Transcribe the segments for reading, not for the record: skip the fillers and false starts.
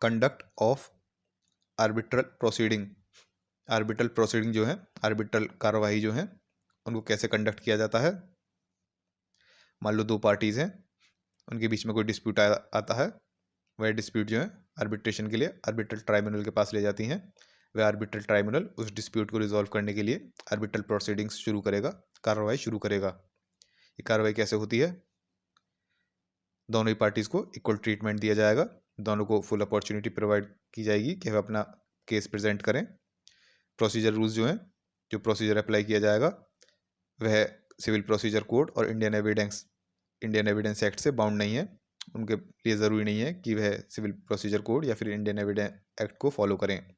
Conduct of arbitral proceeding. Arbitral proceeding जो है, arbitral कार्यवाही जो है, उनको कैसे कंडक्ट किया जाता है। मान लो दो पार्टीज हैं, उनके बीच में कोई डिस्प्यूट आता है, वह डिस्प्यूट जो है आर्बिट्रेशन के लिए आर्बिट्रल ट्राइब्यूनल के पास ले जाती हैं। वह आर्बिट्रल ट्राइब्यूनल उस डिस्प्यूट को रिजॉल्व करने के लिए आर्बिट्रल प्रोसीडिंग्स शुरू करेगा, कार्रवाई शुरू करेगा। ये कार्रवाई कैसे होती है? दोनों ही पार्टीज को इक्वल ट्रीटमेंट दिया जाएगा, दोनों को फुल अपॉर्चुनिटी प्रोवाइड की जाएगी कि वह अपना केस प्रेजेंट करें। प्रोसीजर रूल्स जो हैं, जो प्रोसीजर अप्लाई किया जाएगा वह सिविल प्रोसीजर कोड और इंडियन एविडेंस एक्ट से बाउंड नहीं है। उनके लिए ज़रूरी नहीं है कि वह सिविल प्रोसीजर कोड या फिर इंडियन एविडेंस एक्ट को फॉलो करें।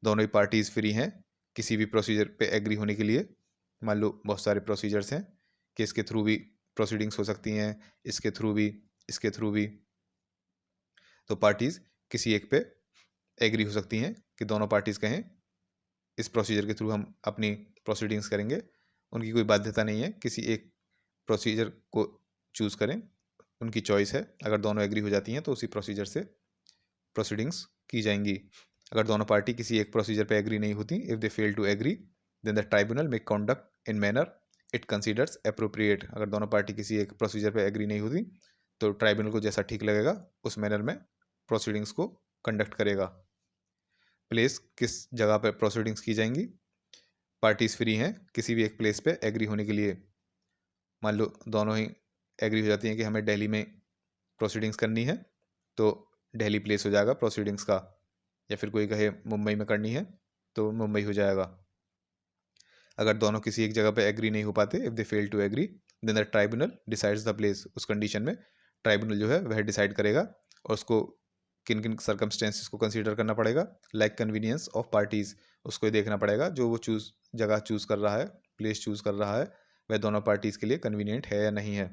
दोनों ही पार्टीज़ फ्री हैं किसी भी प्रोसीजर पे एग्री होने के लिए। मान लो बहुत सारे प्रोसीजर्स हैं कि इसके थ्रू भी प्रोसीडिंग्स हो सकती हैं, इसके थ्रू भी, तो पार्टीज़ किसी एक पे एग्री हो सकती हैं कि दोनों पार्टीज़ कहें इस प्रोसीजर के थ्रू हम अपनी प्रोसीडिंग्स करेंगे। उनकी कोई बाध्यता नहीं है किसी एक प्रोसीजर को चूज़ करें, उनकी चॉइस है। अगर दोनों एग्री हो जाती हैं तो उसी प्रोसीजर से प्रोसीडिंग्स की जाएंगी। अगर दोनों पार्टी किसी एक प्रोसीजर पे एग्री नहीं होती, if they fail to agree then the tribunal may conduct in manner it considers appropriate. अगर दोनों पार्टी किसी एक प्रोसीजर पे एग्री नहीं होती तो ट्राइब्यूनल को जैसा ठीक लगेगा उस मैनर में प्रोसीडिंग्स को कंडक्ट करेगा। प्लेस, किस जगह पर प्रोसीडिंग्स की जाएंगी? पार्टीज फ्री हैं किसी भी एक प्लेस पे एग्री होने के लिए। मान लो दोनों ही एग्री हो जाती हैं कि हमें दिल्ली में प्रोसीडिंग्स करनी है, तो दिल्ली प्लेस हो जाएगा प्रोसीडिंग्स का। या फिर कोई कहे मुंबई में करनी है तो मुंबई हो जाएगा। अगर दोनों किसी एक जगह पे एग्री नहीं हो पाते, if they fail to agree then the tribunal decides the place. उस कंडीशन में ट्राइब्यूनल जो है वह डिसाइड करेगा और उसको किन किन सर्कमस्टेंसेस को कंसीडर करना पड़ेगा, लाइक कन्वीनियंस ऑफ पार्टीज़। उसको ही देखना पड़ेगा जो वो जगह चूज़ कर रहा है, प्लेस चूज़ कर रहा है, वह दोनों पार्टीज़ के लिए कन्वीनियंट है या नहीं है।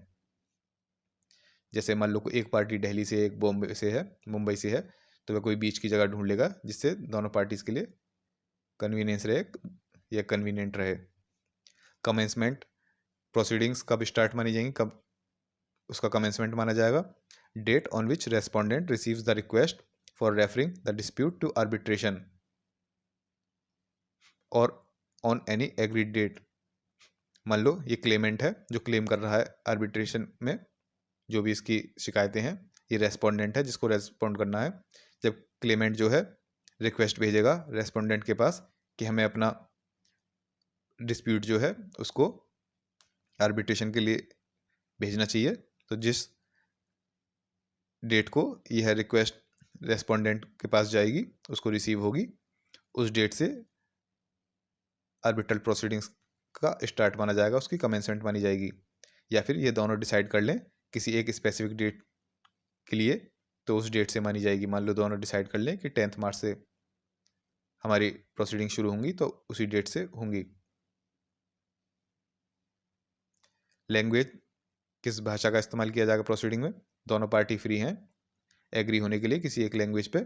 जैसे मान लो एक पार्टी दिल्ली से, एक बॉम्बे से है, मुंबई से है, तो वह कोई बीच की जगह ढूंढ लेगा जिससे दोनों पार्टीज़ के लिए कन्वीनियंस रहे या कन्वीनियंट रहे। कमेंसमेंट, प्रोसीडिंग्स कब स्टार्ट मानी जाएंगी, कब उसका कमेंसमेंट माना जाएगा? Date on which respondent receives the request for referring the dispute to arbitration और ऑन एनी एग्रीड डेट। मान लो ये क्लेमेंट है जो क्लेम कर रहा है आर्बिट्रेशन में, जो भी इसकी शिकायतें हैं, ये रेस्पोंडेंट है जिसको रेस्पोंड करना है। जब क्लेमेंट जो है रिक्वेस्ट भेजेगा रेस्पोंडेंट के पास कि हमें अपना डिस्प्यूट जो है उसको आर्बिट्रेशन के लिए भेजना चाहिए, तो जिस डेट को यह रिक्वेस्ट रेस्पोंडेंट के पास जाएगी, उसको रिसीव होगी, उस डेट से आर्बिट्रल प्रोसीडिंग्स का स्टार्ट माना जाएगा, उसकी कमेंसमेंट मानी जाएगी। या फिर ये दोनों डिसाइड कर लें किसी एक स्पेसिफिक डेट के लिए, तो उस डेट से मानी जाएगी। मान लो दोनों डिसाइड कर लें कि 10 मार्च से हमारी प्रोसीडिंग शुरू होंगी, तो उसी डेट से होंगी। लैंग्वेज, किस भाषा का इस्तेमाल किया जाएगा प्रोसीडिंग में? दोनों पार्टी फ्री हैं एग्री होने के लिए किसी एक लैंग्वेज पे।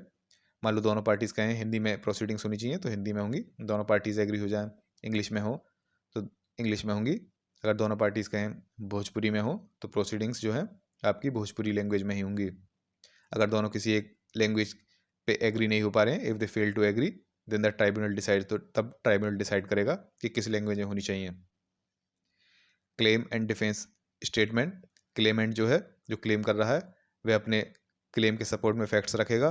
मान लो दोनों पार्टीज़ कहें हिंदी में प्रोसीडिंग्स होनी चाहिए तो हिंदी में होंगी, दोनों पार्टीज़ एग्री हो जाएं इंग्लिश में हो तो इंग्लिश में होंगी। अगर दोनों पार्टीज़ कहें भोजपुरी में हो तो प्रोसीडिंग्स जो है आपकी भोजपुरी लैंग्वेज में ही होंगी। अगर दोनों किसी एक लैंग्वेज पे एग्री नहीं हो पा रहे हैं, if they fail to agree then the tribunal decide, तो तब ट्राइब्यूनल डिसाइड करेगा कि किस लैंग्वेज में होनी चाहिए। Claim and defence statement, Clement जो है, जो क्लेम कर रहा है, वह अपने क्लेम के सपोर्ट में फैक्ट्स रखेगा,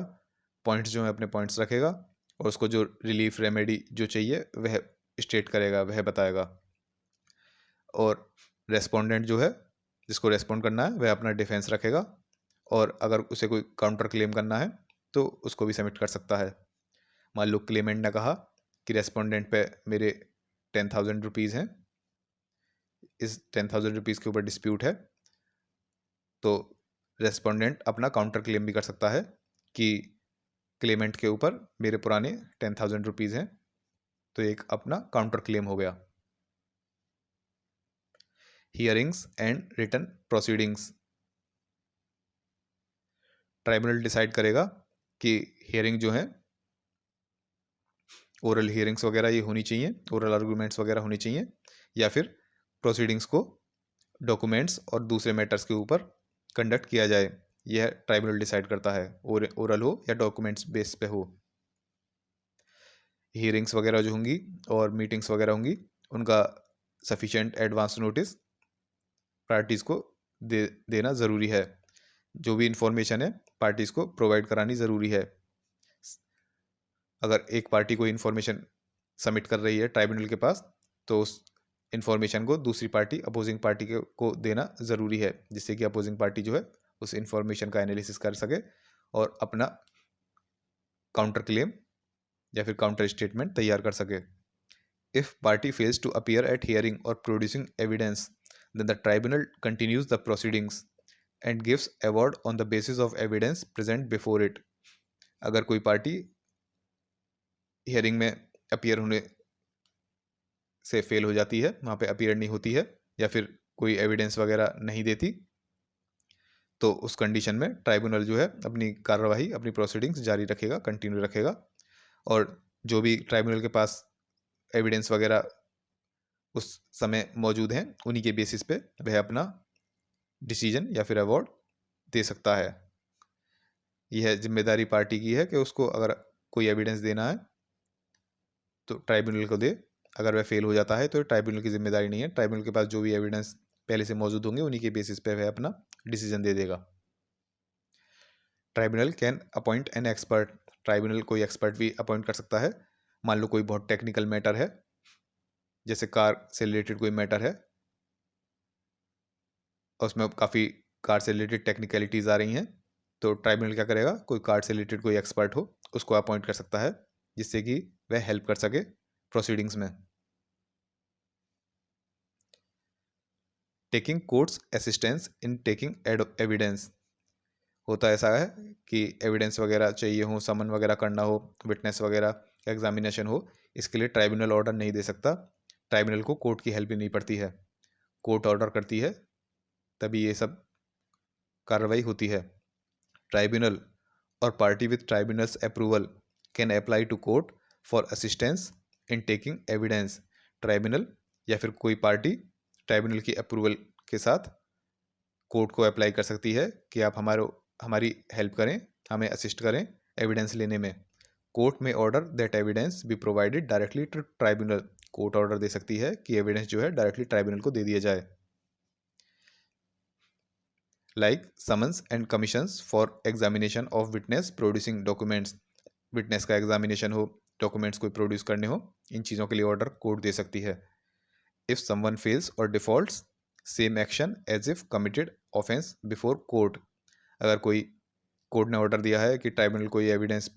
पॉइंट्स जो है अपने पॉइंट्स रखेगा, और उसको जो रिलीफ रेमेडी जो चाहिए वह स्टेट करेगा, वह बताएगा। और रेस्पोंडेंट जो है, जिसको रेस्पॉन्ड करना है, वह अपना डिफेंस रखेगा, और अगर उसे कोई काउंटर क्लेम करना है तो उसको भी सबमिट कर सकता है। मान लो क्लेमेंट ने कहा कि रेस्पोंडेंट पे मेरे 10,000 रुपीज़ हैं, इस 10,000 रुपीज़ के ऊपर डिस्प्यूट है, तो रेस्पोंडेंट अपना काउंटर क्लेम भी कर सकता है कि क्लेमेंट के ऊपर मेरे पुराने 10,000 रुपीज़ हैं, तो एक अपना काउंटर क्लेम हो गया। Hearings and written proceedings, tribunal decide करेगा कि हियरिंग जो है, ओरल हियरिंग्स वगैरह ये होनी चाहिए, ओरल आर्गूमेंट्स वगैरह होनी चाहिए, या फिर प्रोसीडिंग्स को डॉक्यूमेंट्स और दूसरे मैटर्स के ऊपर कंडक्ट किया जाए। यह ट्राइब्यूनल डिसाइड करता है, ओरल हो या डॉक्यूमेंट्स बेस पे हो। हियरिंग्स वगैरह जो होंगी और मीटिंग्स वगैरह होंगी, उनका सफिशिएंट एडवांस नोटिस पार्टीज़ को देना ज़रूरी है। जो भी इंफॉर्मेशन है पार्टीज़ को प्रोवाइड करानी ज़रूरी है। अगर एक पार्टी कोई इन्फॉर्मेशन सबमिट कर रही है ट्राइब्यूनल के पास, तो उस इन्फॉर्मेशन को दूसरी पार्टी अपोजिंग पार्टी को देना ज़रूरी है, जिससे कि अपोजिंग पार्टी जो है उस इन्फॉर्मेशन का एनालिसिस कर सके और अपना काउंटर क्लेम या फिर काउंटर स्टेटमेंट तैयार कर सके। If party fails to appear at hearing और producing evidence, then the tribunal continues the proceedings and gives award on the basis of evidence present before it. अगर कोई पार्टी हियरिंग में appear होने से fail हो जाती है, वहाँ पे अपीयर नहीं होती है या फिर कोई एविडेंस वगैरह नहीं देती, तो उस कंडीशन में ट्राइब्यूनल जो है अपनी कार्रवाई, अपनी प्रोसीडिंग्स जारी रखेगा, कंटिन्यू रखेगा, और जो भी ट्राइब्यूनल के पास एविडेंस वगैरह उस समय मौजूद हैं, उन्हीं के बेसिस पे वह अपना डिसीजन या फिर अवार्ड दे सकता है। यह जिम्मेदारी पार्टी की है कि उसको अगर कोई एविडेंस देना है तो ट्राइब्यूनल को दे। अगर वह फेल हो जाता है तो ट्राइब्यूनल की जिम्मेदारी नहीं है, ट्राइब्यूनल के पास जो भी एविडेंस पहले से मौजूद होंगे उन्हीं के बेसिस पे वह अपना डिसीजन दे देगा। Tribunal can appoint an expert. Tribunal कोई एक्सपर्ट भी अपॉइंट कर सकता है। मान लो कोई बहुत टेक्निकल मैटर है, जैसे कार से रिलेटेड कोई मैटर है और उसमें काफ़ी कार से रिलेटेड टेक्निकलिटीज़ आ रही हैं, तो ट्राइब्यूनल क्या करेगा, कोई कार से रिलेटेड कोई एक्सपर्ट हो उसको अपॉइंट कर सकता है, जिससे कि वह हेल्प कर सके प्रोसीडिंग्स में। Taking courts assistance in taking evidence. होता ऐसा है कि एविडेंस वगैरह चाहिए हो, समन वगैरह करना हो, विटनेस वगैरह एग्जामिनेशन हो, इसके लिए ट्राइब्यूनल ऑर्डर नहीं दे सकता। ट्राइब्यूनल को कोर्ट की हेल्प भी नहीं पड़ती है, कोर्ट ऑर्डर करती है तभी ये सब कार्रवाई होती है। ट्राइब्यूनल और party with tribunal's approval can apply to court for assistance in taking evidence. Tribunal या फिर कोई पार्टी ट्राइब्यूनल की अप्रूवल के साथ कोर्ट को अप्लाई कर सकती है कि आप हमारी हेल्प करें, हमें असिस्ट करें एविडेंस लेने में। कोर्ट में order that evidence be provided directly to tribunal. Court order दे सकती है कि एविडेंस जो है डायरेक्टली ट्राइब्यूनल को दे दिया जाए। Like summons and commissions for examination of witness producing documents. Witness का एग्जामिनेशन हो, डॉक्यूमेंट्स कोई प्रोड्यूस करने हो, इन चीज़ों के लिए ऑर्डर कोर्ट दे सकती है। इफ समवन फेल्स और defaults, same action as if committed offence before court. अगर कोई कोर्ट ने ऑर्डर दिया है कि ट्राइब्यूनल को ये एविडेंस,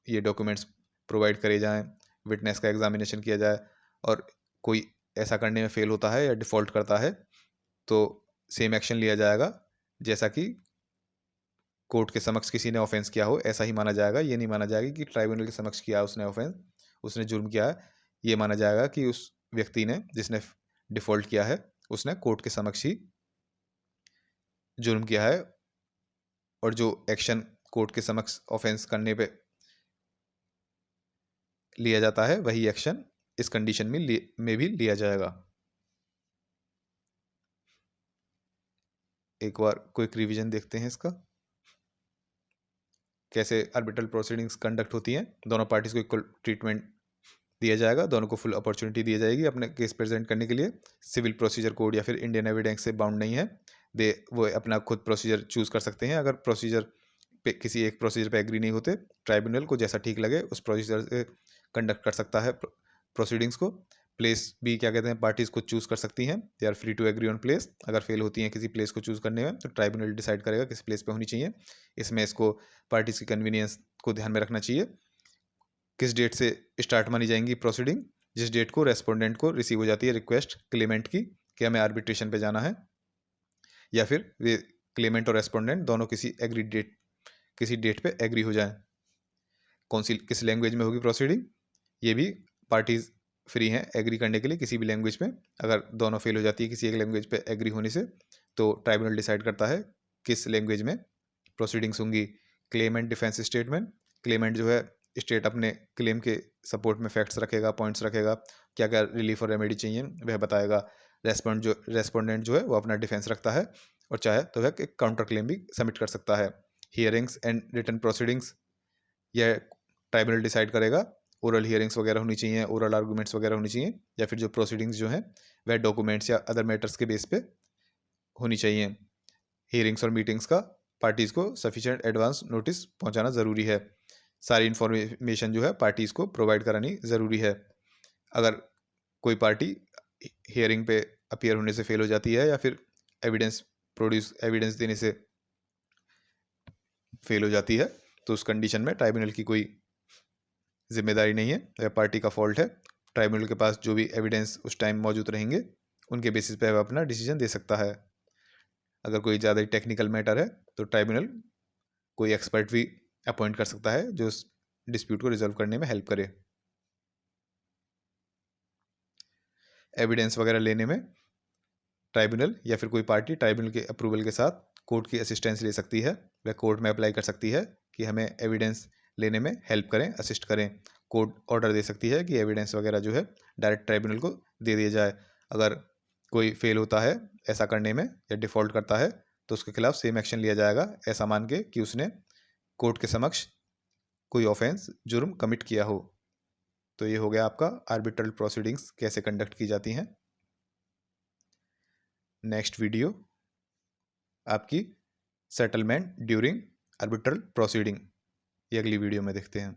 ये डॉक्यूमेंट्स प्रोवाइड करे जाएं, विटनेस का एग्जामिनेशन किया जाए, और कोई ऐसा करने में फेल होता है या डिफ़ॉल्ट करता है, तो सेम एक्शन लिया जाएगा जैसा कि कोर्ट के समक्ष किसी ने ऑफेंस किया हो, ऐसा ही माना जाएगा। ये नहीं माना जाएगा कि ट्राइब्यूनल के समक्ष किया उसने ऑफेंस, उसने जुर्म किया है। ये माना जाएगा कि उस व्यक्ति ने, जिसने डिफ़ॉल्ट किया है, उसने कोर्ट के समक्ष ही जुर्म किया है, और जो एक्शन कोर्ट के समक्ष ऑफेंस करने पे लिया जाता है वही एक्शन इस कंडीशन में भी लिया जाएगा। एक बार क्विक रिवीजन देखते हैं इसका, कैसे आर्बिट्रल प्रोसीडिंग्स कंडक्ट होती हैं। दोनों पार्टीज को इक्वल ट्रीटमेंट दिया जाएगा, दोनों को फुल अपॉर्चुनिटी दी जाएगी अपने केस प्रेजेंट करने के लिए। सिविल प्रोसीजर कोड या फिर इंडियन एविडेंस से बाउंड नहीं है, वो अपना खुद प्रोसीजर चूज कर सकते हैं। अगर प्रोसीजर पे किसी एक प्रोसीजर पे एग्री नहीं होते, ट्राइब्यूनल को जैसा ठीक लगे उस प्रोसीजर से कंडक्ट कर सकता है प्रोसीडिंग्स को। प्लेस भी क्या कहते हैं, पार्टीज को चूज कर सकती हैं, they are free to agree on place. अगर फेल होती हैं किसी प्लेस को चूज करने में, तो ट्राइब्यूनल डिसाइड करेगा किस प्लेस पे होनी चाहिए। इसमें इसको पार्टीज की कन्वीनियंस को ध्यान में रखना चाहिए। किस डेट से स्टार्ट मानी जाएंगी प्रोसीडिंग, जिस डेट को रेस्पोंडेंट को रिसीव हो जाती है रिक्वेस्ट क्लेमेंट की कि हमें आर्बिट्रेशन पे जाना है, या फिर वे क्लेमेंट और रेस्पोंडेंट दोनों किसी डेट पे एग्री हो जाएं। कौन सी किस लैंग्वेज में होगी प्रोसीडिंग, ये भी पार्टीज फ्री हैं एग्री करने के लिए किसी भी लैंग्वेज में। अगर दोनों फेल हो जाती है किसी एक लैंग्वेज पे एग्री होने से, तो ट्राइब्यूनल डिसाइड करता है किस लैंग्वेज में प्रोसीडिंग्स होंगी। Claim and defence statement. Clement जो है स्टेट अपने क्लेम के सपोर्ट में फैक्ट्स रखेगा, पॉइंट्स रखेगा, क्या क्या रिलीफ और रेमेडी चाहिए वह बताएगा। रेस्पोंडेंट जो है वो अपना डिफेंस रखता है, और चाहे तो वह एक काउंटर क्लेम भी सबमिट कर सकता है। हियरिंग्स एंड रिटन प्रोसीडिंग्स, यह ट्राइब्यूनल डिसाइड करेगा। ओरल हियरिंग्स वगैरह होनी चाहिए, ओरल आर्गूमेंट्स वगैरह होनी चाहिए, या फिर जो प्रोसीडिंग्स जो हैं वह डॉक्यूमेंट्स या अदर मैटर्स के बेस पे होनी चाहिए। हियरिंग्स और मीटिंग्स का पार्टीज़ को सफिशिएंट एडवांस नोटिस पहुंचाना ज़रूरी है। सारी इन्फॉर्मेशन जो है पार्टीज़ को प्रोवाइड करानी ज़रूरी है। अगर कोई पार्टी हियरिंग पे अपीयर होने से फेल हो जाती है या फिर एविडेंस देने से फेल हो जाती है, तो उस कंडीशन में ट्राइब्यूनल की कोई जिम्मेदारी नहीं है, यह पार्टी का फॉल्ट है। ट्राइब्यूनल के पास जो भी एविडेंस उस टाइम मौजूद रहेंगे उनके बेसिस पे वह अपना डिसीजन दे सकता है। अगर कोई ज़्यादा ही टेक्निकल मैटर है तो ट्राइब्यूनल कोई एक्सपर्ट भी अपॉइंट कर सकता है जो उस डिस्प्यूट को रिजॉल्व करने में हेल्प करे। एविडेंस वगैरह लेने में ट्राइब्यूनल या फिर कोई पार्टी ट्राइब्यूनल के अप्रूवल के साथ कोर्ट की असिस्टेंस ले सकती है। वह कोर्ट में अप्लाई कर सकती है कि हमें एविडेंस लेने में हेल्प करें, असिस्ट करें। कोर्ट ऑर्डर दे सकती है कि एविडेंस वगैरह जो है डायरेक्ट ट्राइब्यूनल को दे दिया जाए। अगर कोई फेल होता है ऐसा करने में या डिफ़ॉल्ट करता है तो उसके खिलाफ सेम एक्शन लिया जाएगा, ऐसा मान के कि उसने कोर्ट के समक्ष कोई ऑफेंस, जुर्म कमिट किया हो। तो ये हो गया आपका आर्बिट्रल प्रोसीडिंग्स कैसे कंडक्ट की जाती हैं। नेक्स्ट वीडियो आपकी सेटलमेंट ड्यूरिंग आर्बिट्रल प्रोसीडिंग, ये अगली वीडियो में देखते हैं।